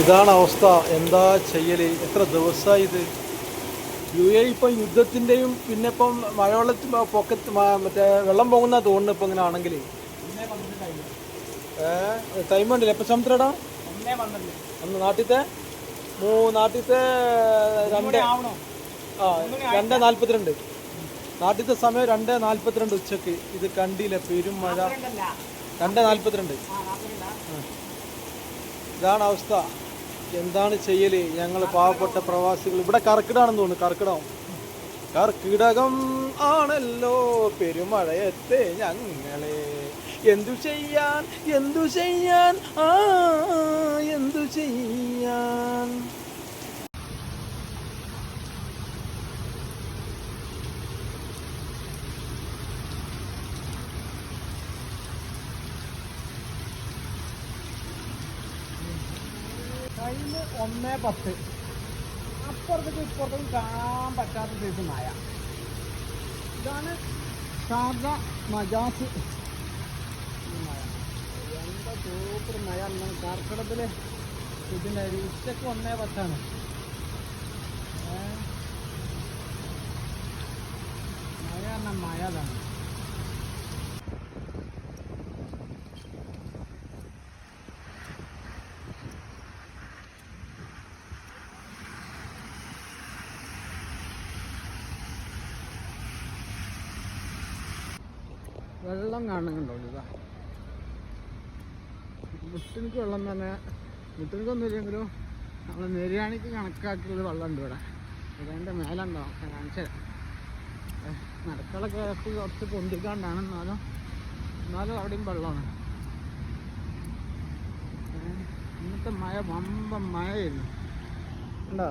ഇതാണ് അവസ്ഥ. എന്താ ചെയ്യല്? എത്ര ദിവസമായി ഇത്? UAE ഇപ്പം യുദ്ധത്തിൻ്റെയും പിന്നെ ഇപ്പം മഴവെള്ളത്തിൽ പൊക്കത്ത് മറ്റേ വെള്ളം പോകുന്ന തോന്നുന്നു. ഇപ്പം ഇങ്ങനെ ആണെങ്കിൽ ടൈം ഉണ്ടല്ലേ? എപ്പോൾ സമുദ്രടാ അന്ന് നാട്ടിലത്തെ നാട്ടിലത്തെ 2:42 നാട്ടിലത്തെ സമയം 2:42 ഉച്ചക്ക്. ഇത് കണ്ടില്ല, പെരും മഴ. 2:42. ഇതാണ് അവസ്ഥ. എന്താണ് ചെയ്യല്? ഞങ്ങൾ പാവപ്പെട്ട പ്രവാസികൾ. ഇവിടെ കർക്കിടകമാണെന്ന് തോന്നുന്നു. കർക്കിടകം ആണല്ലോ പെരുമഴയത്തെ ഞങ്ങളെ. എന്തു ചെയ്യാൻ എന്തു ചെയ്യാൻ എന്തു ചെയ്യാൻ. ടൈം 1:10. അപ്പുറത്തേക്ക് ഇപ്പുറത്തേക്കും കാണാൻ പറ്റാത്ത സൈസ് മഴ. ഇതാണ് ഷാർജ മജാസ് മഴ. എന്താ സൂപ്പർ മഴ. കർക്കിടകത്തിൽ ഇതിൻ്റെ ഉച്ചക്ക് 1:10. മഴ പറഞ്ഞാൽ മഴ തന്നെ. വെള്ളം കാണുന്നുണ്ടോ? ഇതാ മുട്ടിനിക്ക് വെള്ളം തന്നെ. മുട്ടിനിക്കൊന്നും ഇല്ലെങ്കിലും നമ്മൾ നെര്യാണിക്ക് കണക്കാക്കിയുള്ള വെള്ളമുണ്ട് ഇവിടെ. ഇതിൻ്റെ മേലുണ്ടോ കാണിച്ചു. നടക്കളൊക്കെ കുറച്ച് പൊന്തിക്കാണ്ടാണ്, എന്നാലും അവിടെയും വെള്ളമാണ്. ഇന്നത്തെ മഴ വമ്പൻ മഴയായിരുന്നു. ഉണ്ടോ?